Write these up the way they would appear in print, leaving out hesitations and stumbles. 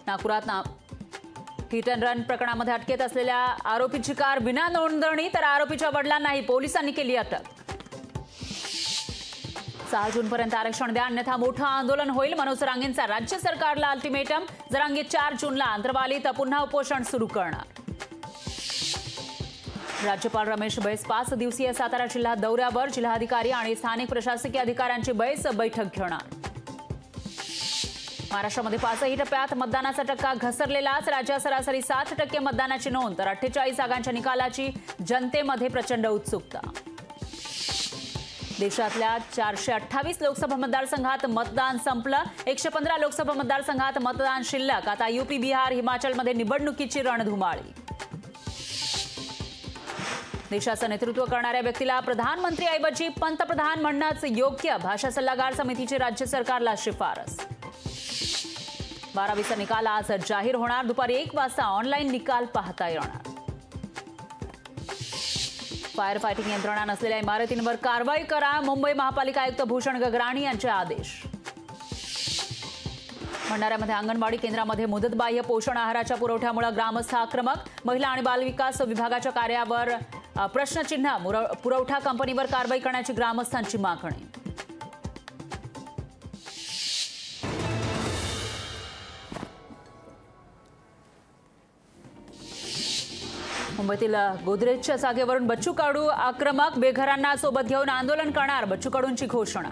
नागपुरात hit and run प्रकरणामध्ये अटकेत असलेल्या आरोपीची कार विना नोंदणी तर आरोपीच्या वडिलांनाही पोलिसांनी केली अटक। 6 जूनपर्यंत आरक्षण द्या अन्यथा मोठं आंदोलन होईल। मनोज जरांगेंचा राज्य सरकारला अल्टिमेटम। जरांगे 4 जूनला अंतरवालीत पुन्हा उपोषण सुरू करणार। राज्यपाल रमेश बैस 5 दिवसीय सातारा जिल्हा दौऱ्यावर। जिल्हाधिकारी आणि स्थानिक प्रशासकीय अधिकाऱ्यांची बैस बैठक घेणार। महाराष्ट्रामध्ये 5ही टप्प्यात मतदानाचा टक्का घसरलेलाच। राज्यात सरासरी 7% मतदानाची नोंद तर 48 जागांच्या निकालाची जनतेमध्ये प्रचंड उत्सुकता। देशातल्या 428 लोकसभा मतदारसंघात मतदान संपलं। 115 लोकसभा मतदारसंघात मतदान शिल्लक। आता यूपी, बिहार, हिमाचलमध्ये निवडणुकीची रणधुमाळी। देशाचं नेतृत्व करणाऱ्या व्यक्तीला प्रधानमंत्रीऐवजी पंतप्रधान म्हणणंच योग्य। भाषा सल्लागार समितीची राज्य सरकारला शिफारस। 12वीचा निकाल आज जाहीर होणार। दुपारी 1 वाजता ऑनलाईन निकाल पाहता येणार। फायर फायटिंग यंत्रणा नसलेल्या इमारतींवर कारवाई करा। मुंबई महापालिका आयुक्त भूषण गगराणी यांचे आदेश। भंडाऱ्यामध्ये अंगणवाडी केंद्रामध्ये मुदतबाह्य पोषण आहाराच्या पुरवठ्यामुळे ग्रामस्थ आक्रमक। महिला आणि बालविकास विभागाच्या कार्यावर प्रश्नचिन्ह। पुरवठा कंपनीवर कारवाई करण्याची ग्रामस्थांची मागणी। मुंबईतील गोदरेजच्या जागेवरून बच्चू कडू आक्रमक। बेघरांना सोबत घेऊन आंदोलन करणार बच्चू कडूंची घोषणा।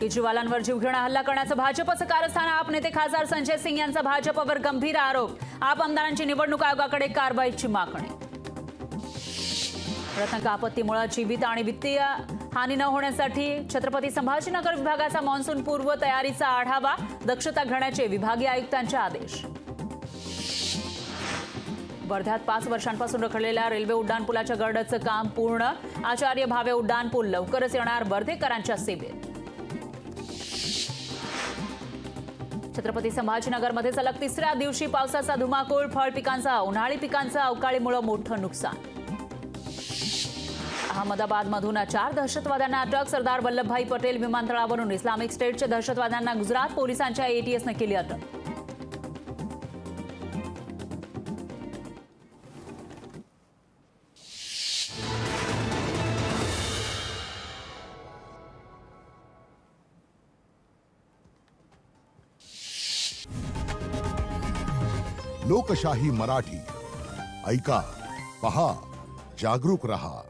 केजरीवालांवर जीवघेणा हल्ला करण्याचं भाजपचं कारस्थान। आप नेते खासदार संजय सिंग यांचा भाजपवर गंभीर आरोप। आप आमदारांची निवडणूक आयोगाकडे कारवाईची मागणी। रत्नागिरी आपत्तीमुळे जीवित आणि वित्तीय हानी न होण्यासाठी छत्रपती संभाजीनगर विभागाचा मान्सून पूर्व तयारीचा आढावा। दक्षता घेण्याचे विभागीय आयुक्तांचे आदेश। वर्ध्यात 5 वर्षांपासून रखडलेल्या रेल्वे उड्डाणपुलाच्या गर्डरचं काम पूर्ण। आचार्य भावे उड्डाणपूल लवकरच येणार वर्धेकरांच्या सेवेत। छत्रपती संभाजीनगरमध्ये सलग 3ऱ्या दिवशी पावसाचा धुमाकूळ। फळ पिकांचा उन्हाळी पिकांचं अवकाळीमुळे मोठं नुकसान। अहमदाबादमधून 4 दहशतवाद्यांना अटक। सरदार वल्लभभाई पटेल विमानतळावरून इस्लामिक स्टेटच्या दहशतवाद्यांना गुजरात पोलिसांच्या एटीएसने केली अटक। लोकशाही मराठी ऐका, पहा, जागरूक रहा।